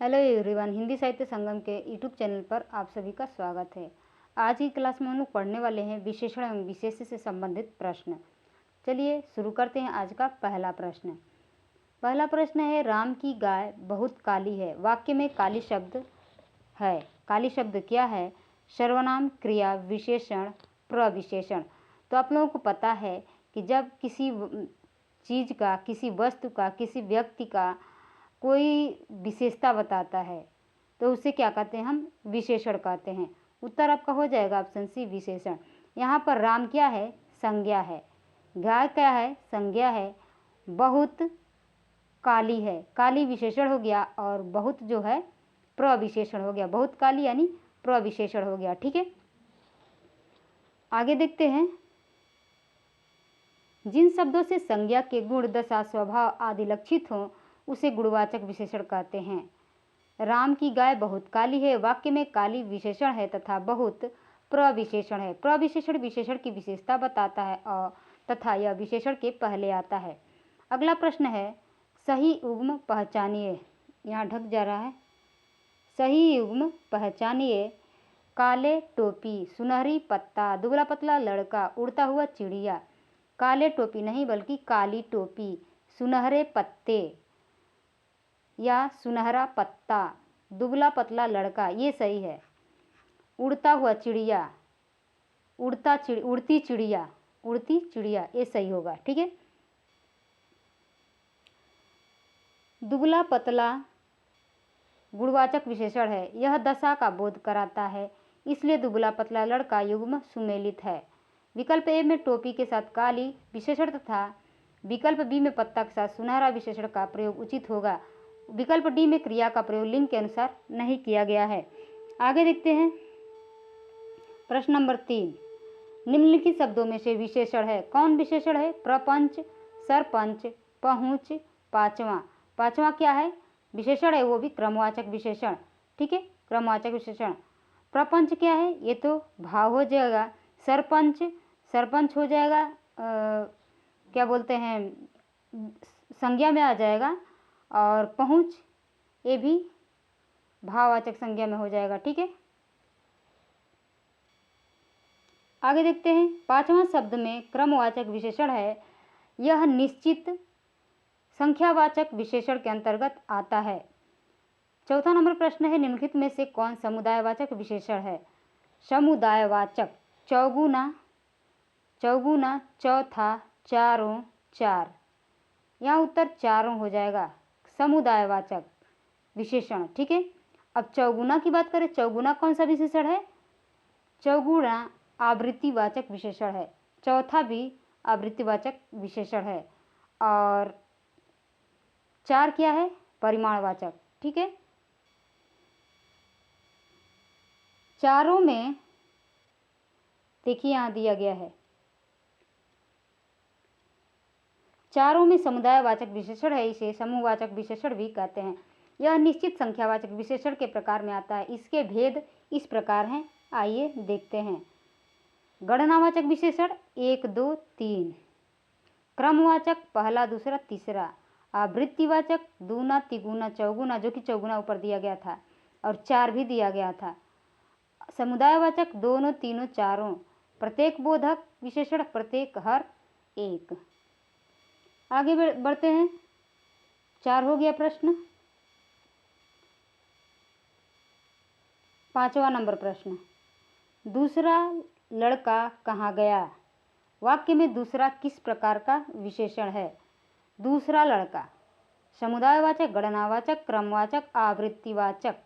Hello everyone, Hindi साहित्य संगम के YouTube channel पर आप सभी का स्वागत है। आज की क्लास में हम लोग पढ़ने वाले हैं विशेषण एवं विशेष्य से संबंधित प्रश्न। चलिए शुरू करते हैं आज का पहला प्रश्न। पहला प्रश्न है, राम की गाय बहुत काली है। वाक्य में काली शब्द है। काली शब्द क्या है? सर्वनाम, क्रिया, विशेषण, प्रविशेषण। तो आप लोगों को पता है कि जब किसी चीज़ का, किसी वस्तु का, किसी व्यक्ति का कोई विशेषता बताता है तो उसे क्या कहते हैं? हम विशेषण कहते हैं। उत्तर आपका हो जाएगा ऑप्शन सी, विशेषण। यहाँ पर राम क्या है? संज्ञा है। गाय क्या है? संज्ञा है। बहुत काली है, काली विशेषण हो गया, और बहुत जो है प्रविशेषण हो गया। बहुत काली यानी प्रविशेषण हो गया। ठीक है, आगे देखते हैं। जिन शब्दों से संज्ञा के गुण, दशा, स्वभाव आदि लक्षित हों उसे गुणवाचक विशेषण कहते हैं। राम की गाय बहुत काली है। वाक्य में काली विशेषण है तथा बहुत प्रविशेषण है। प्रविशेषण विशेषण की विशेषता बताता है और तथा यह विशेषण के पहले आता है। अगला प्रश्न है, सही युग्म पहचानिए। यहाँ ढक जा रहा है। सही युग्म पहचानिए। काले टोपी, सुनहरी पत्ता, दुबला पतला लड़का, उड़ता हुआ चिड़िया। काले टोपी नहीं बल्कि काली टोपी, सुनहरे पत्ते या सुनहरा पत्ता, दुबला पतला लड़का, ये सही है। उड़ता हुआ चिड़िया, उड़ती चिड़िया, ये सही होगा। ठीक है। दुबला पतला गुणवाचक विशेषण है। यह दशा का बोध कराता है, इसलिए दुबला पतला लड़का युग्म सुमेलित है। विकल्प ए में टोपी के साथ काली विशेषण तथा विकल्प बी में पत्ता के साथ सुनहरा विशेषण का प्रयोग उचित होगा। विकल्प डी में क्रिया का प्रयोग लिंग के अनुसार नहीं किया गया है। आगे देखते हैं। प्रश्न नंबर 3, निम्नलिखित शब्दों में से विशेषण है। कौन विशेषण है? प्रपंच, सरपंच, पहुँच, पांचवा। पांचवा क्या है? विशेषण है, वो भी क्रमवाचक विशेषण। ठीक है, क्रमवाचक विशेषण। प्रपंच क्या है? ये तो भाव हो जाएगा। सरपंच हो जाएगा, क्या बोलते हैं, संज्ञा में आ जाएगा। और पहुँच, ये भी भाववाचक संज्ञा में हो जाएगा। ठीक है, आगे देखते हैं। पांचवा शब्द में क्रमवाचक विशेषण है। यह निश्चित संख्यावाचक विशेषण के अंतर्गत आता है। चौथा नंबर प्रश्न है, निम्नलिखित में से कौन समुदायवाचक विशेषण है? समुदायवाचक, चौगुना, चौथा, चारों, चार। यहाँ उत्तर चारों हो जाएगा, समुदायवाचक विशेषण। ठीक है, अब चौगुना की बात करें। चौगुना कौन सा विशेषण है? चौगुना आवृत्तिवाचक विशेषण है। चौथा भी आवृत्तिवाचक विशेषण है। और चार क्या है? परिमाणवाचक। ठीक है, चारों में देखिए यहाँ दिया गया है, चारों में समुदायवाचक विशेषण है, इसे समूहवाचक विशेषण भी कहते हैं। यह निश्चित संख्यावाचक विशेषण के प्रकार में आता है। इसके भेद इस प्रकार हैं, आइए देखते हैं। गणनावाचक विशेषण 1, 2, 3। क्रमवाचक पहला, दूसरा, तीसरा। आवृत्तिवाचक दूना, तिगुना, चौगुना, जो कि चौगुना ऊपर दिया गया था, और चार भी दिया गया था। समुदायवाचक दोनों, तीनों, चारों। प्रत्येक बोधक विशेषण प्रत्येक, हर, एक। आगे बढ़ते हैं। 4 हो गया प्रश्न। 5वां नंबर प्रश्न, दूसरा लड़का कहाँ गया? वाक्य में दूसरा किस प्रकार का विशेषण है? दूसरा लड़का समुदायवाचक, गणनावाचक, क्रमवाचक, आवृत्तिवाचक।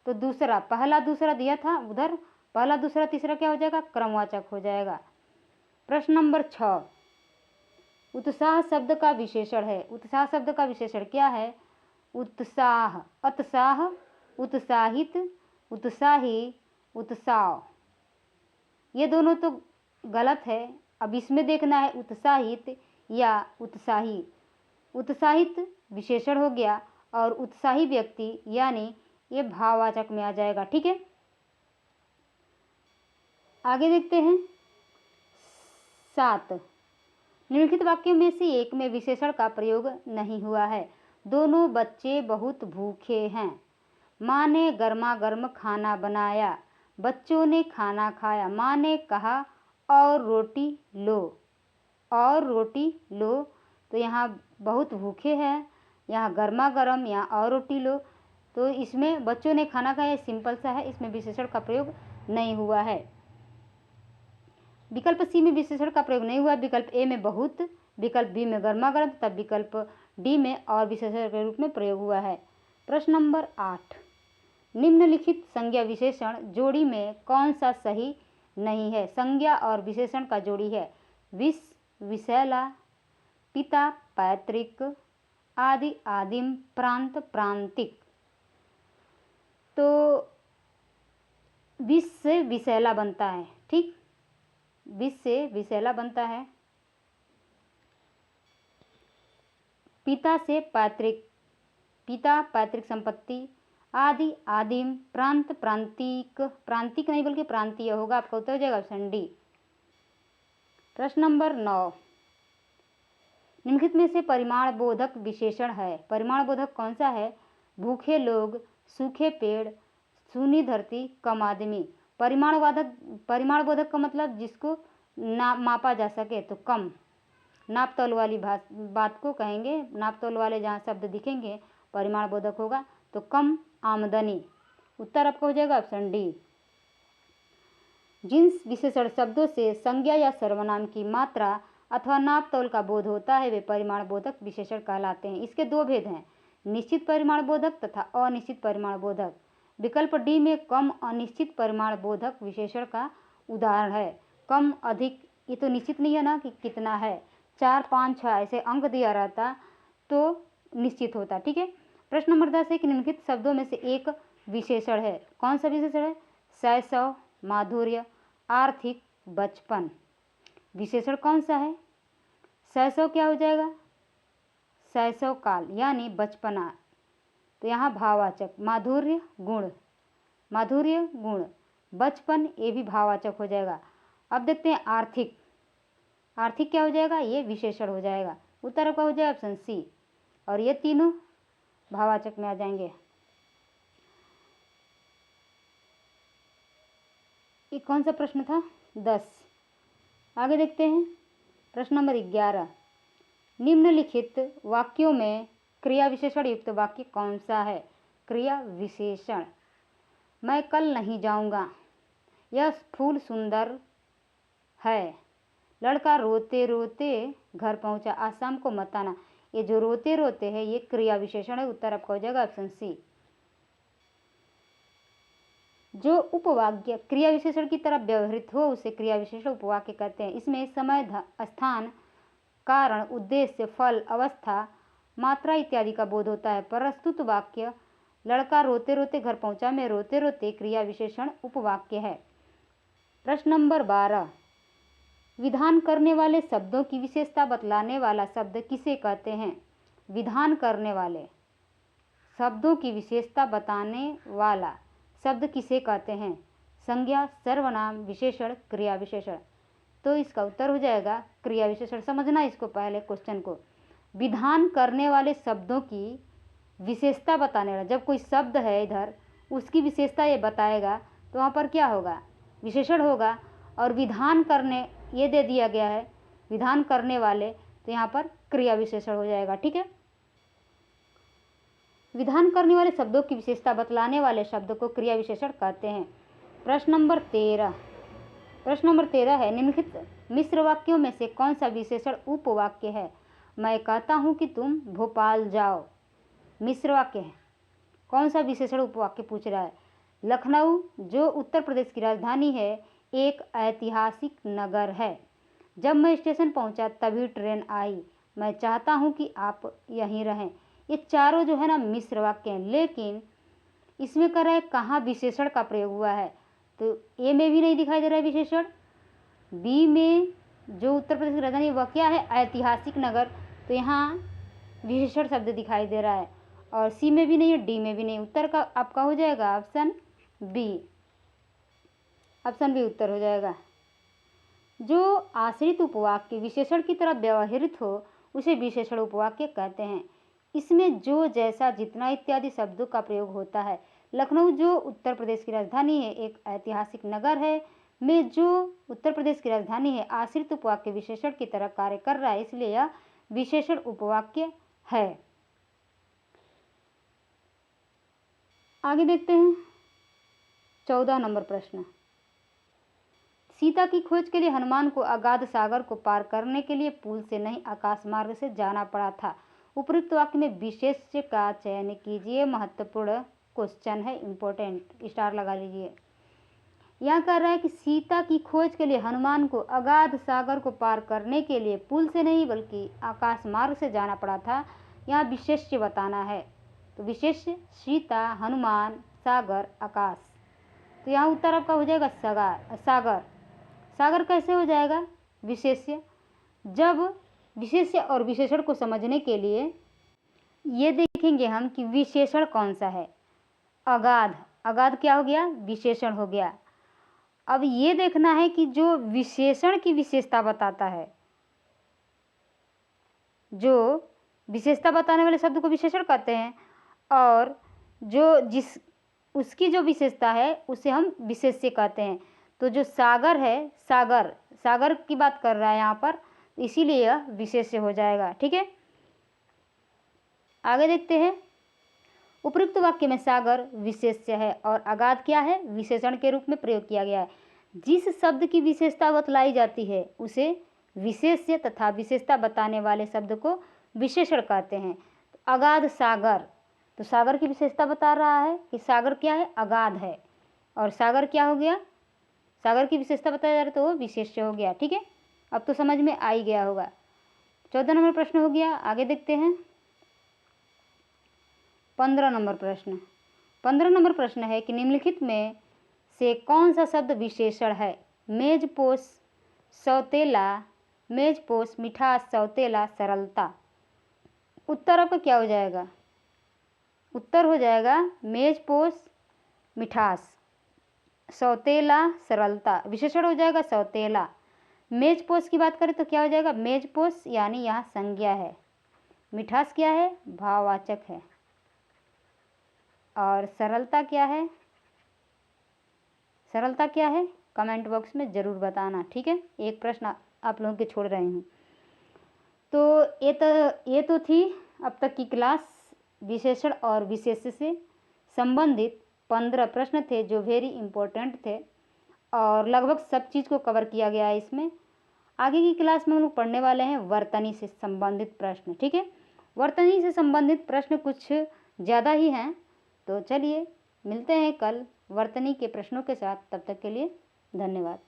तो दूसरा, पहला दूसरा दिया था उधर, पहला दूसरा तीसरा क्या हो जाएगा? क्रमवाचक हो जाएगा। प्रश्न नंबर 6, उत्साह शब्द का विशेषण है। उत्साह शब्द का विशेषण क्या है? उत्साह, अत्साह, उत्साहित, उत्साही, उत्साह। ये दोनों तो गलत है। अब इसमें देखना है उत्साहित या उत्साही। उत्साहित विशेषण हो गया और उत्साही व्यक्ति यानी ये भाववाचक में आ जाएगा। ठीक है, आगे देखते हैं। 7, निम्नलिखित वाक्यों में से एक में विशेषण का प्रयोग नहीं हुआ है। दोनों बच्चे बहुत भूखे हैं। माँ ने गर्मा गर्म खाना बनाया, बच्चों ने खाना खाया। माँ ने कहा और रोटी लो, और रोटी लो। तो यहाँ बहुत भूखे हैं, यहाँ गर्मा गर्म, यहाँ और रोटी लो। तो इसमें बच्चों ने खाना खाया सिंपल सा है, इसमें विशेषण का प्रयोग नहीं हुआ है। विकल्प सी में विशेषण का प्रयोग नहीं हुआ, विकल्प ए में बहुत, विकल्प बी में गर्मा गर्म, तब विकल्प डी में और विशेषण के रूप में प्रयोग हुआ है। प्रश्न नंबर 8, निम्नलिखित संज्ञा विशेषण जोड़ी में कौन सा सही नहीं है? संज्ञा और विशेषण का जोड़ी है विष, विषैला, पिता, पैतृक, आदि, आदिम, प्रांत, प्रांतिक। तो विष से विषैला बनता है, ठीक, विष से विषैला बनता है। पिता से पैतृक, पिता पैतृक संपत्ति, आदि, आदिम, प्रांत, प्रांतिक, प्रांतिक नहीं बल्कि प्रांतीय होगा। आपका उत्तर हो जाएगा ऑप्शन डी। प्रश्न नंबर 9, निम्नलिखित में से परिमाण बोधक विशेषण है। परिमाण बोधक कौन सा है? भूखे लोग, सूखे पेड़, सूनी धरती, कम आदमी। परिमाण बोधक का मतलब जिसको मापा जा सके, तो कम, नाप तोल वाली बात को कहेंगे। नाप तोल वाले जहाँ शब्द दिखेंगे परिमाण बोधक होगा। तो कम आमदनी, उत्तर आपका हो जाएगा ऑप्शन डी। जिन विशेषण शब्दों से संज्ञा या सर्वनाम की मात्रा अथवा नाप तोल का बोध होता है वे परिमाण बोधक विशेषण कहलाते हैं। इसके दो भेद हैं, निश्चित परिमाण बोधक तथा अनिश्चित परिमाण बोधक। विकल्प डी में कम अनिश्चित परिमाण बोधक विशेषण का उदाहरण है। कम, अधिक, ये तो निश्चित नहीं है ना कि कितना है, 4, 5, 6 ऐसे अंक दिया रहता तो निश्चित होता। ठीक है। प्रश्न नंबर 10 है कि निम्नलिखित शब्दों में से एक विशेषण है। कौन सा विशेषण है? शैशव, माधुर्य, आर्थिक, बचपन। विशेषण कौन सा है? शैशव क्या हो जाएगा? शैशव काल यानी बचपना। तो यहाँ भाववाचक, माधुर्य गुण, माधुर्य गुण, बचपन ये भी भाववाचक हो जाएगा। अब देखते हैं आर्थिक, आर्थिक क्या हो जाएगा? ये विशेषण हो जाएगा। उत्तर का हो जाएगा ऑप्शन सी, और ये तीनों भाववाचक में आ जाएंगे। ये कौन सा प्रश्न था? 10। आगे देखते हैं प्रश्न नंबर 11, निम्नलिखित वाक्यों में क्रिया विशेषण युक्त वाक्य कौन सा है? क्रिया विशेषण, मैं कल नहीं जाऊंगा, यह फूल सुंदर है, लड़का रोते रोते घर पहुंचा, आज शाम को मत आना। ये जो रोते रोते है ये क्रिया विशेषण है। उत्तर आपका हो जाएगा ऑप्शन सी। जो उपवाक्य क्रिया विशेषण की तरह व्यवहृत हो उसे क्रिया विशेषण उपवाक्य कहते हैं। इसमें समय, स्थान, कारण, उद्देश्य, फल, अवस्था, मात्रा इत्यादि का बोध होता है। प्रस्तुत वाक्य लड़का रोते रोते घर पहुंचा में रोते रोते क्रिया विशेषण उपवाक्य है। प्रश्न नंबर 12, विधान करने वाले शब्दों की विशेषता बतलाने वाला शब्द किसे कहते हैं? विधान करने वाले शब्दों की विशेषता बताने वाला शब्द किसे कहते हैं? संज्ञा, सर्वनाम, विशेषण, क्रिया विशेषण। तो इसका उत्तर हो जाएगा क्रिया विशेषण। समझना इसको, पहले क्वेश्चन को। विधान करने वाले शब्दों की विशेषता बताने वाला, जब कोई शब्द है इधर उसकी विशेषता ये बताएगा तो वहाँ पर क्या होगा? विशेषण होगा। और विधान करने ये दे दिया गया है, विधान करने वाले, तो यहाँ पर क्रिया विशेषण हो जाएगा। ठीक है। विधान करने वाले शब्दों की विशेषता बतलाने वाले शब्द को क्रिया विशेषण कहते हैं। प्रश्न नंबर 13, प्रश्न नंबर 13 है, निम्नलिखित मिश्र वाक्यों में से कौन सा विशेषण उपवाक्य है? मैं कहता हूँ कि तुम भोपाल जाओ, मिश्र वाक्य है। कौन सा विशेषण उपवाक्य पूछ रहा है? लखनऊ जो उत्तर प्रदेश की राजधानी है एक ऐतिहासिक नगर है। जब मैं स्टेशन पहुंचा तभी ट्रेन आई, मैं चाहता हूं कि आप यहीं रहें। ये चारों जो है ना मिश्र वाक्य हैं, लेकिन इसमें कह रहा है कहाँ विशेषण का प्रयोग हुआ है। तो ए में भी नहीं दिखाई दे रहा है विशेषण, बी में जो उत्तर प्रदेश की राजधानी वह क्या है? ऐतिहासिक नगर, तो यहाँ विशेषण शब्द दिखाई दे रहा है। और सी में भी नहीं है, डी में भी नहीं। उत्तर का आपका हो जाएगा ऑप्शन बी, ऑप्शन बी उत्तर हो जाएगा। जो आश्रित उपवाक्य विशेषण की तरह व्यवहृत हो उसे विशेषण उपवाक्य कहते हैं। इसमें जो, जैसा, जितना इत्यादि शब्दों का प्रयोग होता है, लखनऊ जो उत्तर प्रदेश की राजधानी है एक ऐतिहासिक नगर है। में जो उत्तर प्रदेश की राजधानी है आश्रित उपवाक्य विशेषण की तरह कार्य कर रहा है, इसलिए यह विशेषण उपवाक्य है। आगे देखते हैं 14 नंबर प्रश्न। सीता की खोज के लिए हनुमान को अगाध सागर को पार करने के लिए पुल से नहीं आकाश मार्ग से जाना पड़ा था। उपयुक्त वाक्य में विशेष्य का चयन कीजिए। महत्वपूर्ण क्वेश्चन है, इंपॉर्टेंट, स्टार लगा लीजिए। यहाँ कह रहा है कि सीता की खोज के लिए हनुमान को अगाध सागर को पार करने के लिए पुल से नहीं बल्कि आकाश मार्ग से जाना पड़ा था। यहाँ विशेष्य बताना है, तो विशेष्य सीता, हनुमान, सागर, आकाश। तो यहाँ उत्तर आपका हो जाएगा सागर। सागर कैसे हो जाएगा? विशेष्य। जब विशेष्य और विशेषण को समझने के लिए ये देखेंगे हम कि विशेषण कौन सा है। अगाध, अगाध क्या हो गया? विशेषण हो गया। अब ये देखना है कि जो विशेषण की विशेषता बताता है, जो विशेषता बताने वाले शब्द को विशेषण कहते हैं, और जो उसकी जो विशेषता है उसे हम विशेष्य कहते हैं। तो जो सागर है, सागर की बात कर रहा है यहाँ पर, इसीलिए यह विशेष्य हो जाएगा। ठीक है, आगे देखते हैं। उपयुक्त वाक्य में सागर विशेष्य है और अगाध क्या है? विशेषण के रूप में प्रयोग किया गया है। जिस शब्द की विशेषता बतलाई जाती है उसे विशेष्य तथा विशेषता बताने वाले शब्द को विशेषण कहते हैं। अगाध सागर, तो सागर की विशेषता बता रहा है कि सागर क्या है? अगाध है। और सागर क्या हो गया? सागर की विशेषता बताया जा रहा है तो वो विशेष्य हो गया। ठीक है, अब तो समझ में आ ही गया होगा। 14 नंबर प्रश्न हो गया। आगे देखते हैं 15 नंबर प्रश्न। 15 नंबर प्रश्न है कि निम्नलिखित में से कौन सा शब्द विशेषण है? मेजपोश, सौतेला, मेजपोश, मिठास, सौतेला, सरलता। उत्तर आपका क्या हो जाएगा? उत्तर हो जाएगा मेजपोश, मिठास, सौतेला, सरलता। विशेषण हो जाएगा सौतेला। मेजपोश की बात करें तो क्या हो जाएगा? मेजपोश यानी यहाँ संज्ञा है। मिठास क्या है? भाववाचक है। और सरलता क्या है? सरलता क्या है? कमेंट बॉक्स में ज़रूर बताना। ठीक है, एक प्रश्न आप लोगों के छोड़ रही हूँ। तो ये तो थी अब तक की क्लास। विशेषण और विशेष्य से संबंधित 15 प्रश्न थे जो वेरी इंपॉर्टेंट थे और लगभग सब चीज़ को कवर किया गया है इसमें। आगे की क्लास में हम लोग पढ़ने वाले हैं वर्तनी से संबंधित प्रश्न। ठीक है, वर्तनी से संबंधित प्रश्न कुछ ज़्यादा ही हैं। तो चलिए मिलते हैं कल वर्तनी के प्रश्नों के साथ। तब तक के लिए धन्यवाद।